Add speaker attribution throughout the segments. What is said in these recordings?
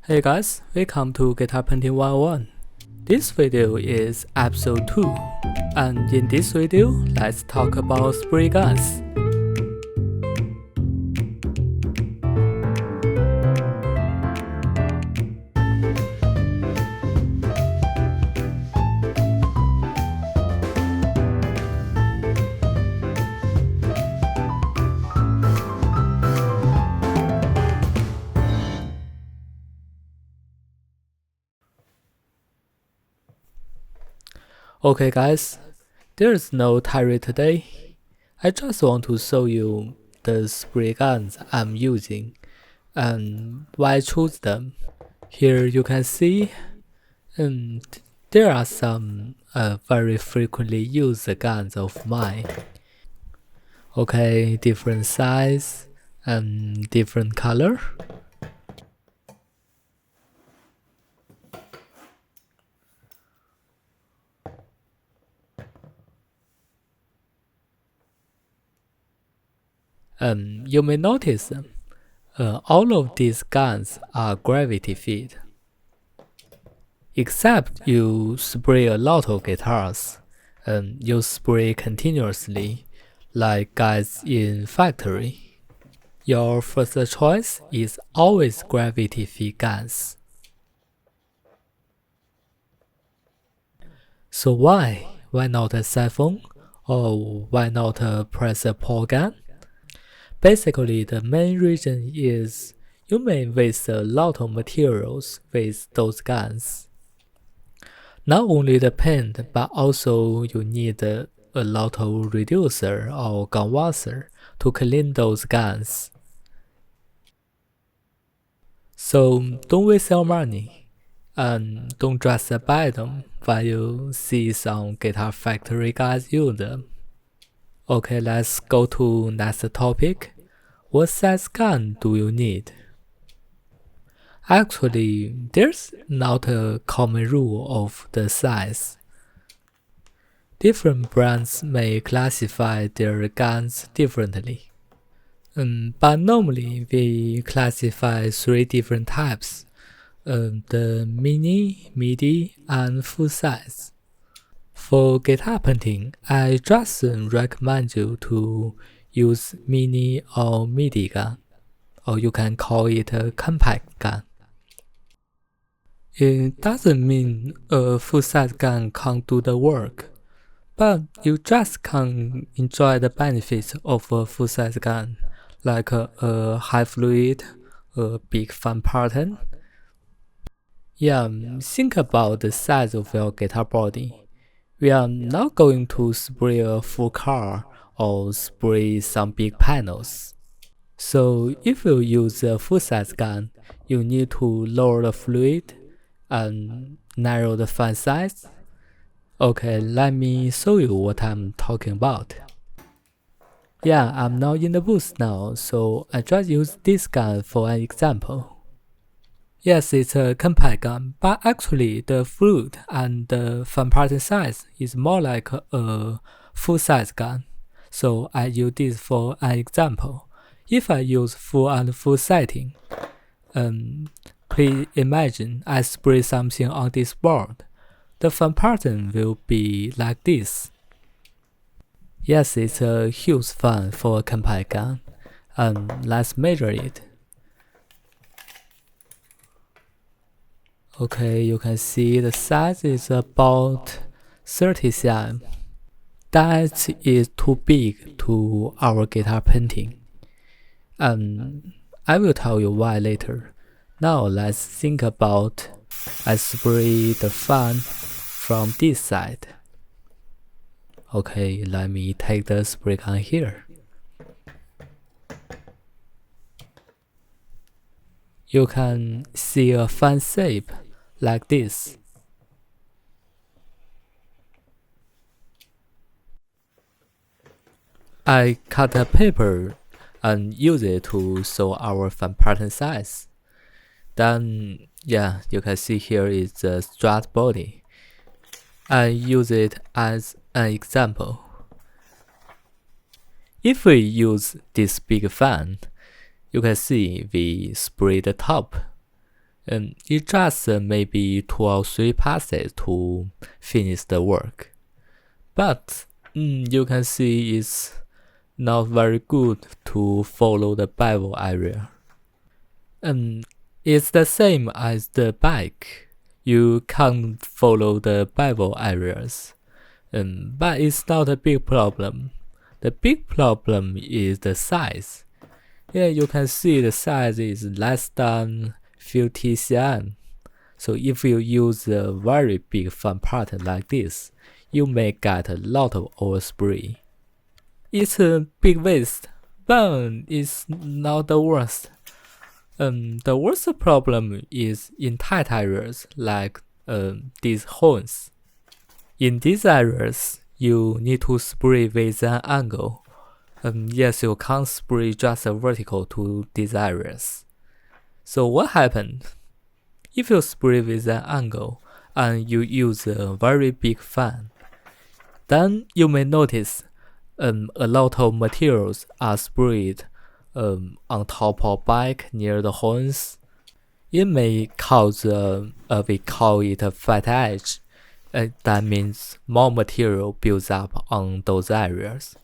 Speaker 1: Hey guys, welcome to Guitar Painting 101. This video is episode 2, and in this video, let's talk about spray guns. Okay guys, there's no tirade today. I just want to show you the spray guns I'm using and why I choose them. Here you can see there are some very frequently used guns of mine. Okay, different size and different color. You may notice all of these guns are gravity fed. Except you spray a lot of guitars, you spray continuously, like guys in factory. Your first choice is always gravity fed guns. So why? Why not a siphon? Or why not a pressure pour gun? Basically, the main reason is you may waste a lot of materials with those guns. Not only the paint, but also you need a lot of reducer or gun washer to clean those guns. So don't waste your money and don't just buy them while you see some guitar factory guys use them. Okay, let's go to next topic. What size gun do you need? Actually, there's not a common rule of the size. Different brands may classify their guns differently. But normally we classify 3 different types. The mini, midi, and full size. For guitar painting, I just recommend you to use mini or midi gun, or you can call it a compact gun. It doesn't mean a full-size gun can't do the work, but you just can't enjoy the benefits of a full-size gun, like a high fluid, a big fan pattern. Yeah, think about the size of your guitar body. We are not going to spray a full car or spray some big panels. So if you use a full-size gun, you need to lower the fluid and narrow the fan size. Okay, let me show you what I'm talking about. Yeah, I'm not in the booth now, so I just use this gun for an example. Yes, it's a compact gun, but actually the fluid and the fan pattern size is more like a full-size gun. So I use this for an example. If I use full and full setting, please imagine I spray something on this board. The fan pattern will be like this. Yes, it's a huge fan for a compact gun. Let's measure it. Okay, you can see the size is about 30 cm. That is too big to our guitar painting. I will tell you why later. Now let's think about I spray the fan from this side. Okay, let me take the spray gun here. You can see a fan shape like this. I cut a paper and use it to show our fan pattern size. Then, yeah, you can see here is the strut body. I use it as an example. If we use this big fan, you can see we spray the top. It just maybe 2 or 3 passes to finish the work. But you can see it's not very good to follow the bevel area. It's the same as the bike. You can't follow the bevel areas. But it's not a big problem. The big problem is the size. Here you can see the size is less than 50 cm. So if you use a very big fan pattern like this, you may get a lot of overspray. It's a big waste, but it's not the worst. The worst problem is in tight areas like these horns. In these areas, you need to spray with an angle. Yes, you can't spray just vertical to these areas. So what happened? If you spray with an angle and you use a very big fan, then you may notice a lot of materials are sprayed on top of bike near the horns. It may cause we call it a fat edge. That means more material builds up on those areas.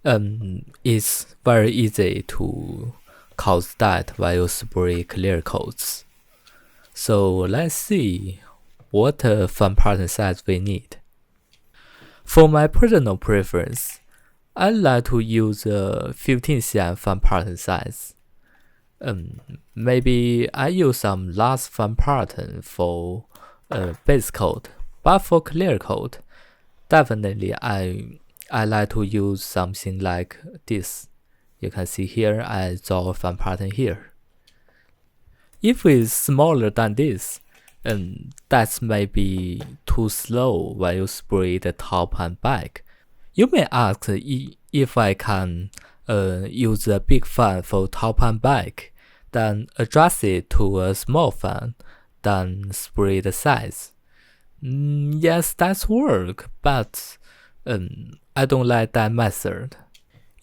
Speaker 1: It's very easy to cause that while you spray clear coats. So let's see what fan pattern size we need. For my personal preference, I like to use a 15 cm fan pattern size. Maybe I use some large fan pattern for base coat, but for clear coat, definitely I like to use something like this. You can see here I draw a fan pattern here. If it's smaller than this, that's maybe too slow when you spray the top and back. You may ask if I can use a big fan for top and back, then adjust it to a small fan, then spray the size. Yes, that's work, but I don't like that method.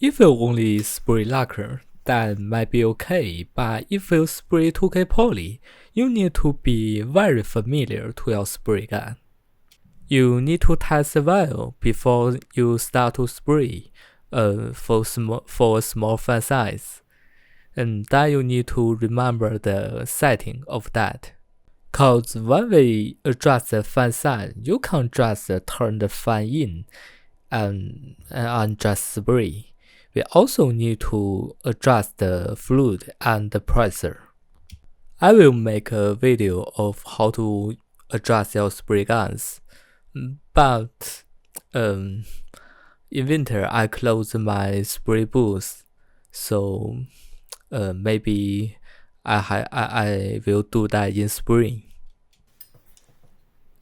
Speaker 1: If you only spray lacquer, that might be okay, but if you spray 2K poly, you need to be very familiar to your spray gun. You need to test the valve before you start to spray for a small fan size. And then you need to remember the setting of that. Cause when we adjust the fan size, you can't just turn the fan in and just spray. We also need to adjust the fluid and the pressure. I will make a video of how to adjust your spray guns, but in winter I close my spray booth, so maybe I will do that in spring.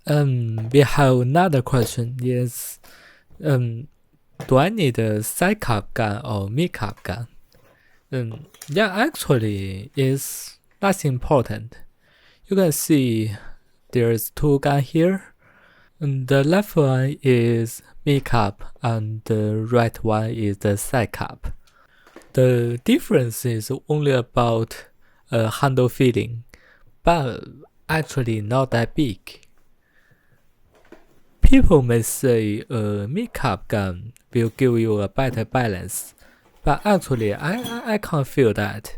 Speaker 1: We have another question is, do I need a side cap gun or mid cap gun? Yeah, actually, it's not important. You can see there's 2 guns here. The left one is mid cap and the right one is the side cap. The difference is only about handle feeling, but actually not that big. People may say a mid-cap gun will give you a better balance, but actually I can't feel that.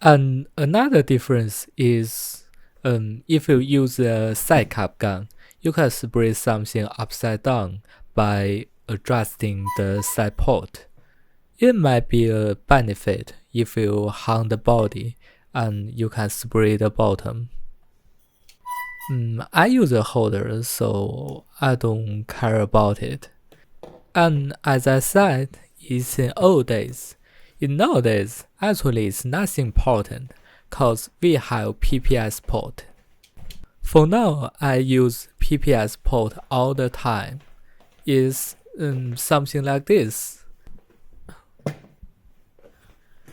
Speaker 1: And another difference is if you use a side cap gun, you can spray something upside down by adjusting the side port. It might be a benefit if you hang the body and you can spray the bottom. I use a holder, so I don't care about it. And as I said, it's in old days. In nowadays, actually it's nothing important, cause we have PPS port. For now, I use PPS port all the time. It's something like this.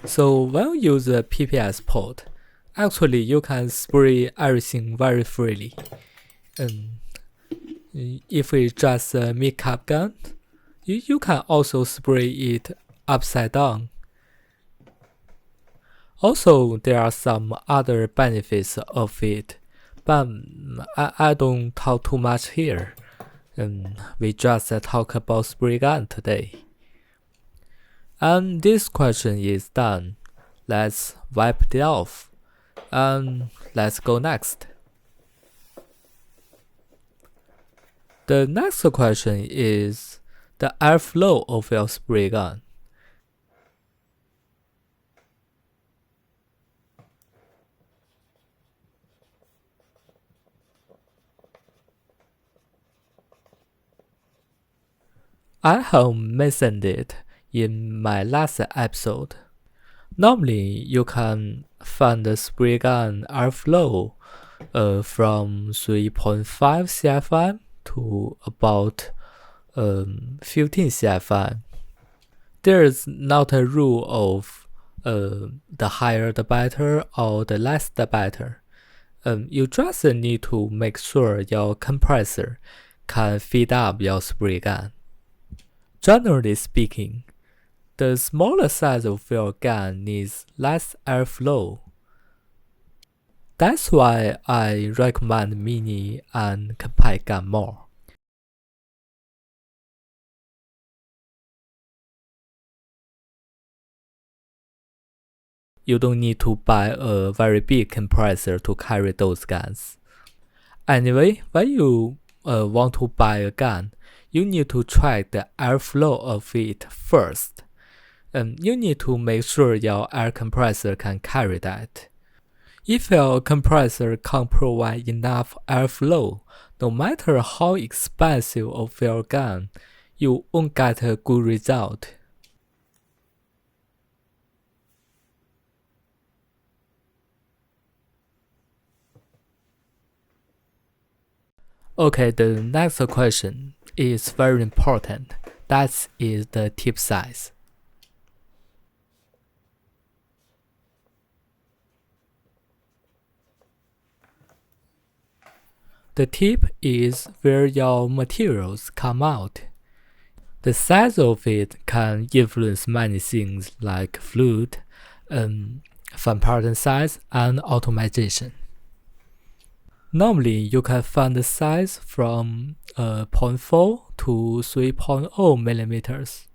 Speaker 1: So when you use a PPS port, actually you can spray everything very freely. If it's just a mid-cap gun, you can also spray it upside down. Also, there are some other benefits of it, but I don't talk too much here. We just talk about spray gun today. And this question is done. Let's wipe it off. And let's go next. The next question is the airflow of your spray gun. I have mentioned it in my last episode. Normally, you can find the spray gun airflow from 3.5 CFM to about 15 CFM. There is not a rule of the higher the better or the less the better. You just need to make sure your compressor can feed up your spray gun. Generally speaking, the smaller size of your gun needs less airflow. That's why I recommend mini and compact gun more. You don't need to buy a very big compressor to carry those guns. Anyway, when you want to buy a gun, you need to track the airflow of it first. You need to make sure your air compressor can carry that. If your compressor can't provide enough airflow, no matter how expensive of your gun, you won't get a good result. Okay, the next question is very important. That is the tip size. The tip is where your materials come out. The size of it can influence many things like fluid, fan pattern size, and automation. Normally, you can find the size from 0.4 to 3.0 millimeters.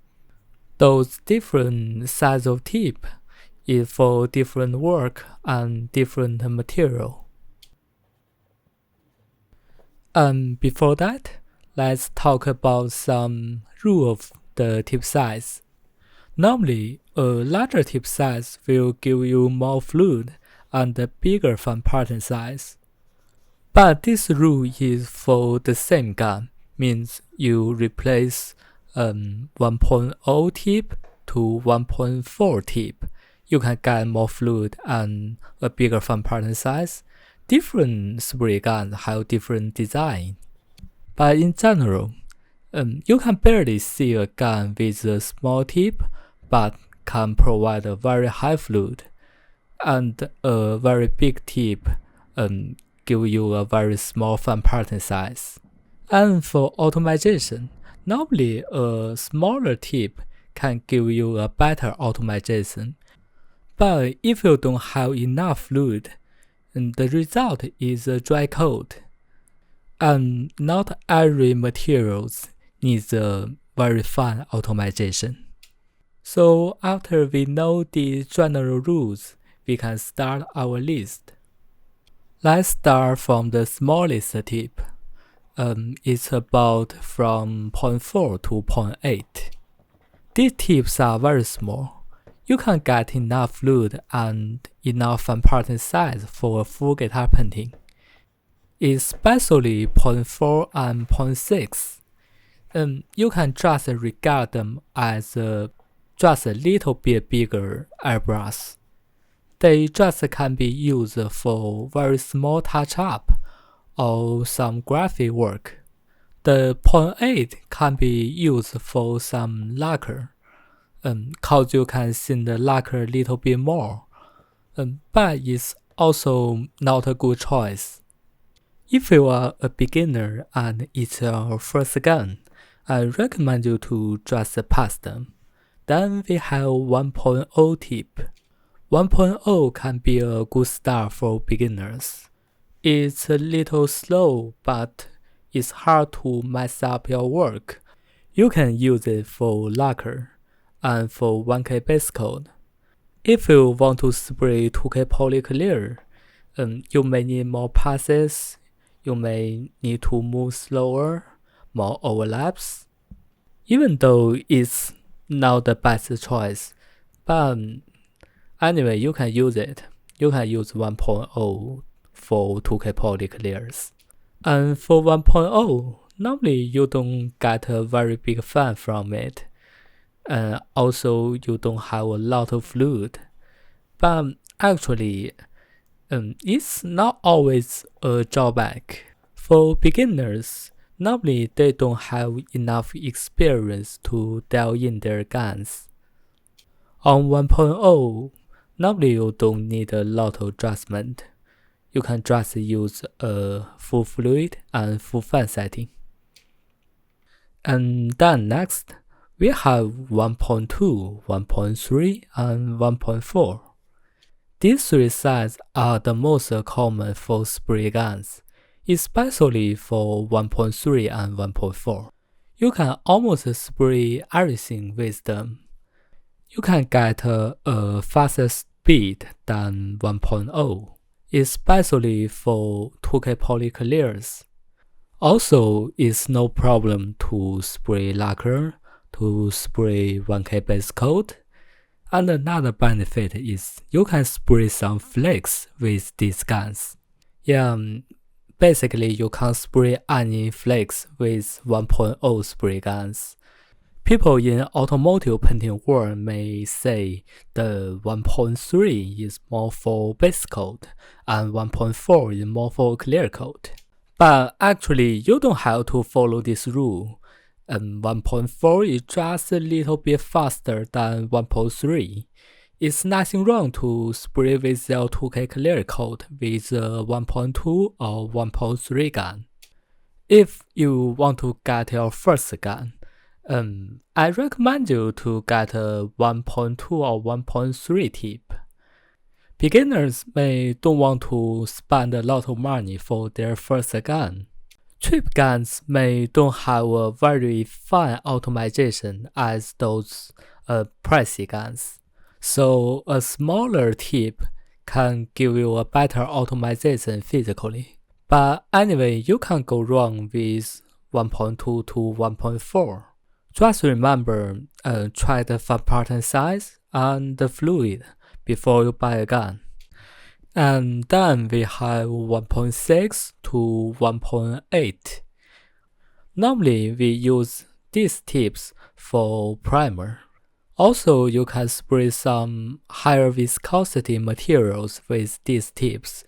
Speaker 1: Those different size of tip is for different work and different material. And before that, let's talk about some rule of the tip size. Normally, a larger tip size will give you more fluid and a bigger fan pattern size. But this rule is for the same gun, means you replace 1.0 tip to 1.4 tip. You can get more fluid and a bigger fan pattern size. Different spray guns have different design. But in general, you can barely see a gun with a small tip but can provide a very high fluid, and a very big tip give you a very small fan pattern size. And for automation, normally a smaller tip can give you a better automation. But if you don't have enough fluid, the result is a dry coat. And not every materials needs a very fine automation. So after we know the general rules, we can start our list. Let's start from the smallest tip. It's about from 0.4 to 0.8. These tips are very small. You can get enough fluid and enough fan pattern size for a full guitar painting. Especially 0.4 and 0.6. You can just regard them as just a little bit bigger airbrush. They just can be used for very small touch-up or some graphic work. The 0.8 can be used for some lacquer, cause you can see the lacquer a little bit more, but it's also not a good choice. If you are a beginner and it's your first gun, I recommend you to just pass them. Then we have 1.0 tip. 1.0 can be a good start for beginners. It's a little slow, but it's hard to mess up your work. You can use it for lacquer and for 1K base coat. If you want to spray 2K poly clear, you may need more passes, you may need to move slower, more overlaps. Even though it's not the best choice, but anyway, you can use it. You can use 1.0 for 2K poly clears. And for 1.0, normally you don't get a very big fan from it. And also you don't have a lot of fluid. But actually, it's not always a drawback. For beginners, normally they don't have enough experience to dial in their guns. On 1.0, normally you don't need a lot of adjustment. You can just use a full fluid and full fan setting. And then next, we have 1.2, 1.3, and 1.4. These three sets are the most common for spray guns, especially for 1.3 and 1.4. You can almost spray everything with them. You can get a faster speed than 1.0, especially for 2K poly clears. Also, it's no problem to spray lacquer, to spray 1K base coat. And another benefit is you can spray some flakes with these guns. Basically you can spray any flakes with 1.0 spray guns. People in automotive painting world may say the 1.3 is more for base coat and 1.4 is more for clear coat. But actually you don't have to follow this rule. 1.4 is just a little bit faster than 1.3. It's nothing wrong to spray with your 2K clear coat with a 1.2 or 1.3 gun. If you want to get your first gun, I recommend you to get a 1.2 or 1.3 tip. Beginners may don't want to spend a lot of money for their first gun. Cheap guns may don't have a very fine optimization as those pricey guns, so a smaller tip can give you a better optimization physically. But anyway, you can't go wrong with 1.2 to 1.4. Just remember, try the fan pattern size and the fluid before you buy a gun. And then we have 1.6 to 1.8. Normally we use these tips for primer. Also, you can spray some higher viscosity materials with these tips,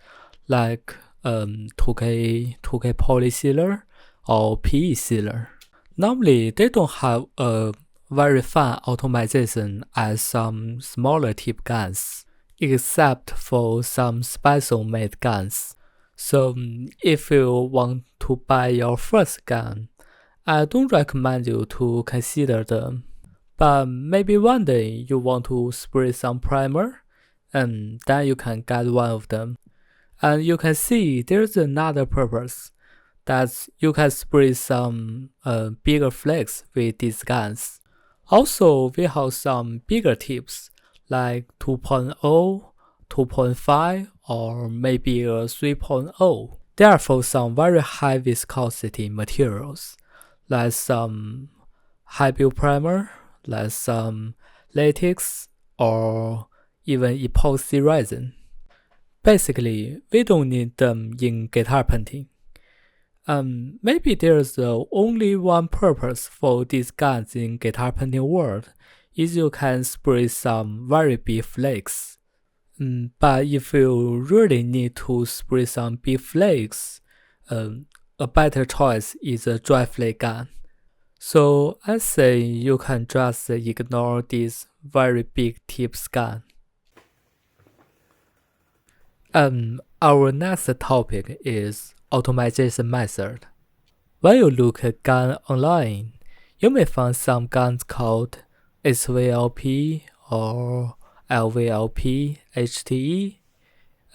Speaker 1: like 2K poly sealer or PE sealer. Normally they don't have a very fine optimization as some smaller tip guns, except for some special made guns. So if you want to buy your first gun, I don't recommend you to consider them. But maybe one day you want to spray some primer, and then you can get one of them. And you can see there's another purpose, that you can spray some bigger flakes with these guns. Also, we have some bigger tips, like 2.0, 2.5, or maybe a 3.0. Therefore, some very high viscosity materials, like some high build primer, like some latex, or even epoxy resin. Basically, we don't need them in guitar painting. Maybe there's only one purpose for these guns in guitar painting world, is you can spray some very big flakes. But if you really need to spray some big flakes, a better choice is a dry flake gun. So I say you can just ignore this very big tips gun. Our next topic is optimization method. When you look at gun online, you may find some guns called SVLP or LVLP, HTE,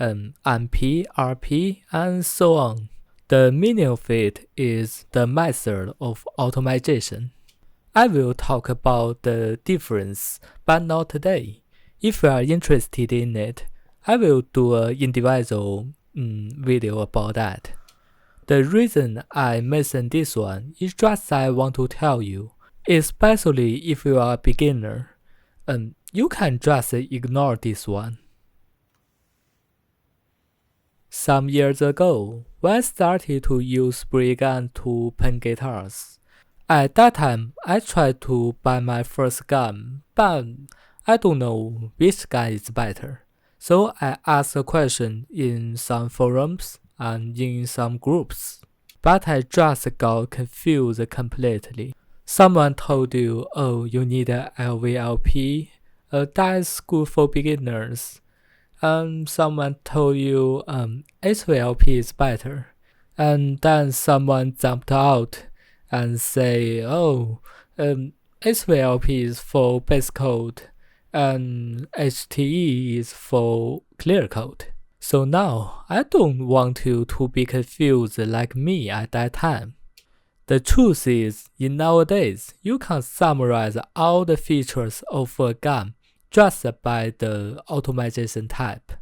Speaker 1: MP, RP, and so on. The meaning of it is the method of automation. I will talk about the difference, but not today. If you are interested in it, I will do an individual video about that. The reason I mention this one is just I want to tell you, especially if you are a beginner, you can just ignore this one. Some years ago, when I started to use spray gun to paint guitars, at that time I tried to buy my first gun, but I don't know which gun is better. So I asked a question in some forums and in some groups, but I just got confused completely. Someone told you, oh, you need a LVLP, that's good for beginners. Someone told you HVLP is better, and then someone jumped out and say, oh, HVLP is for base coat, and HTE is for clear coat. So now I don't want you to be confused like me at that time. The truth is, in nowadays, you can summarize all the features of a gun just by the automation type.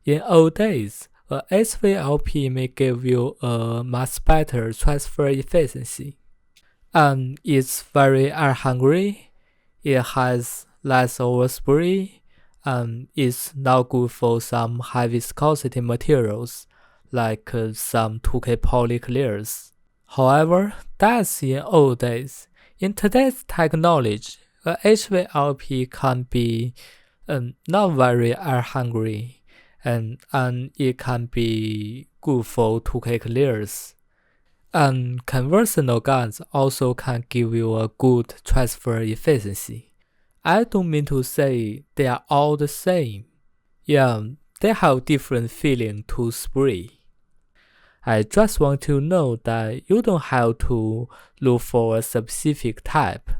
Speaker 1: In old days, a HVLP may give you a much better transfer efficiency. And it's very air hungry, it has less overspray, and it's not good for some high viscosity materials like some 2K poly clears. However, that's in old days. In today's technology, a HVLP can be not very air hungry, and it can be good for 2K clears. And conventional guns also can give you a good transfer efficiency. I don't mean to say they are all the same. Yeah, they have different feeling to spray. I just want to know that you don't have to look for a specific type,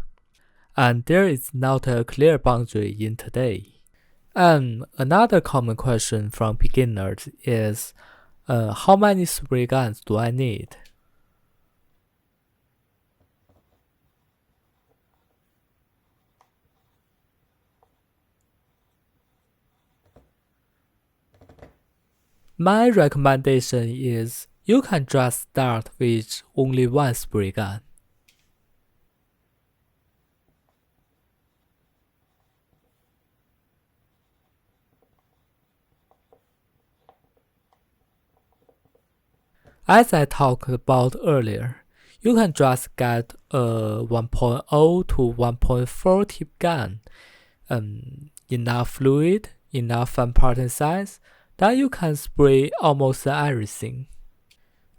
Speaker 1: and there is not a clear boundary in today. And another common question from beginners is, how many spray guns do I need? My recommendation is you can just start with only one spray gun. As I talked about earlier, you can just get a 1.0 to 1.4 tip gun, enough fluid, enough fun particle size, that you can spray almost everything.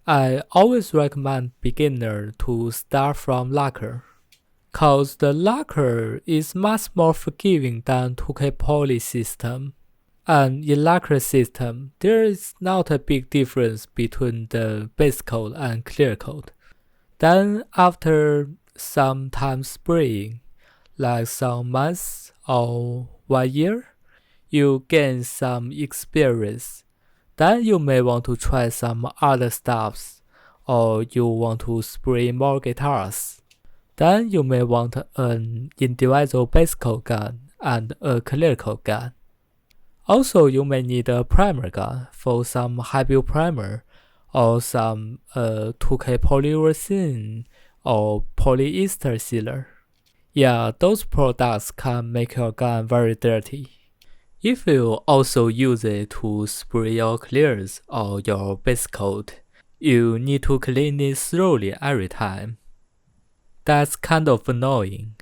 Speaker 1: I always recommend beginner to start from lacquer, cause the lacquer is much more forgiving than 2K poly system. And in lacquer system, there is not a big difference between the base coat and clear coat. Then after some time spraying, like some months or 1 year, you gain some experience. Then you may want to try some other stuffs, or you want to spray more guitars. Then you may want an individual base coat gun and a clear coat gun. Also, you may need a primer gun for some high-build primer, or some 2K polyurethane or polyester sealer. Yeah, those products can make your gun very dirty. If you also use it to spray your clears or your base coat, you need to clean it thoroughly every time. That's kind of annoying.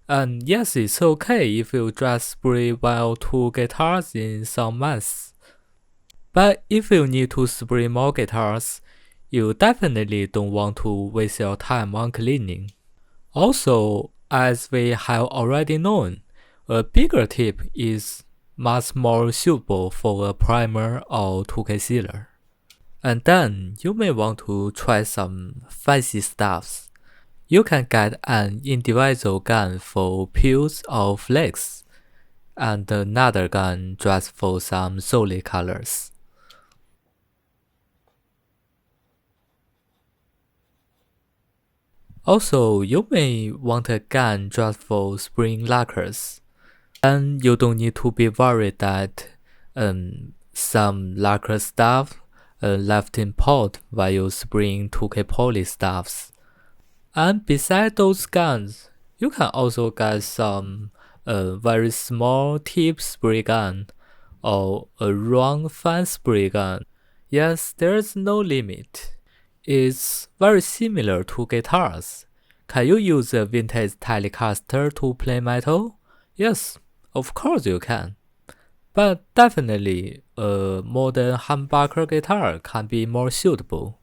Speaker 1: And yes, it's okay if you just spray 1 or 2 guitars in some months. But if you need to spray more guitars, you definitely don't want to waste your time on cleaning. Also, as we have already known, a bigger tip is much more suitable for a primer or 2K sealer. And then you may want to try some fancy stuffs. You can get an individual gun for pills or flakes, and another gun just for some solid colors. Also, you may want a gun just for spraying lacquers, and you don't need to be worried that some lacquer stuff left in pot while you spraying 2K poly stuffs. And besides those guns, you can also get some very small tip spray gun or a round fan spray gun. Yes, there's no limit. It's very similar to guitars. Can you use a vintage Telecaster to play metal? Yes, of course you can. But definitely, a modern humbucker guitar can be more suitable.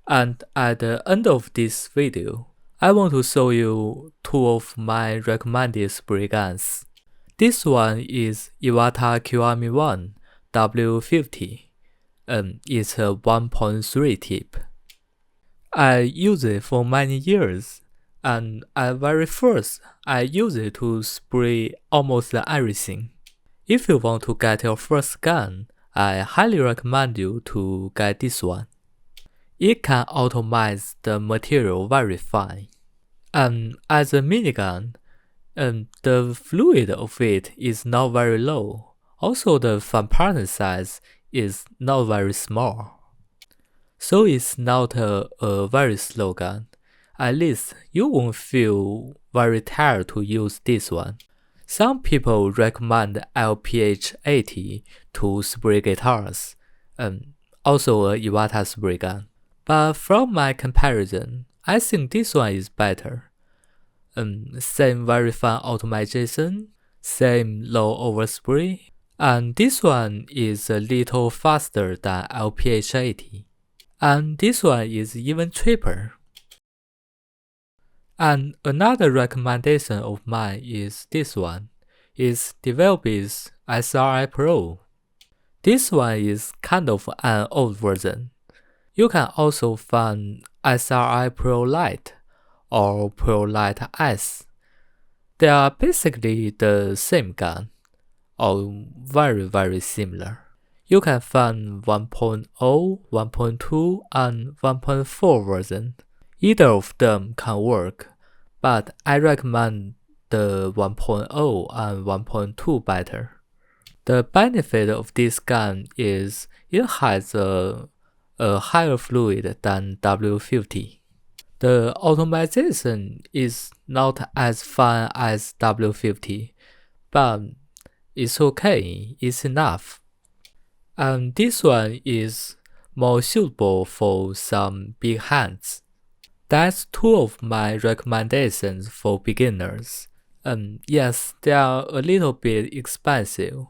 Speaker 1: And at the end of this video, I want to show you two of my recommended spray guns. This one is Iwata Kiwami 1 W50. It's a 1.3 tip. I use it for many years, and at very first, I use it to spray almost everything. If you want to get your first gun, I highly recommend you to get this one. It can atomize the material very fine. And as a minigun, the fluid of it is not very low. Also, the fan partner size is not very small. So it's not a very slow gun. At least you won't feel very tired to use this one. Some people recommend LPH80 to spray guitars, also a Iwata spray gun. But from my comparison, I think this one is better. Same very fine automation, same low overspray, and this one is a little faster than LPH80. And this one is even cheaper. And another recommendation of mine is this one. It's Develop's SRI Pro. This one is kind of an old version. You can also find SRI Pro Lite or Pro Lite S. They are basically the same gun, or very similar. You can find 1.0, 1.2, and 1.4 version. Either of them can work, but I recommend the 1.0 and 1.2 better. The benefit of this gun is it has a higher fluid than W50. The automation is not as fine as W50, but it's okay, it's enough. And this one is more suitable for some big hands. That's two of my recommendations for beginners. Yes, they are a little bit expensive,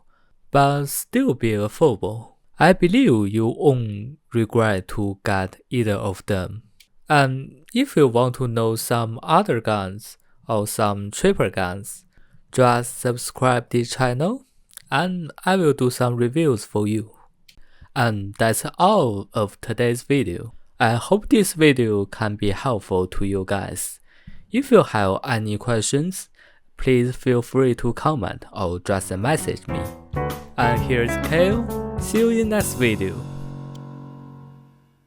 Speaker 1: but still be affordable. I believe you won't regret to get either of them. And if you want to know some other guns or some cheaper guns, just subscribe this channel and I will do some reviews for you. And that's all of today's video. I hope this video can be helpful to you guys. If you have any questions, please feel free to comment or just message me. And here's Kale. See you in next video.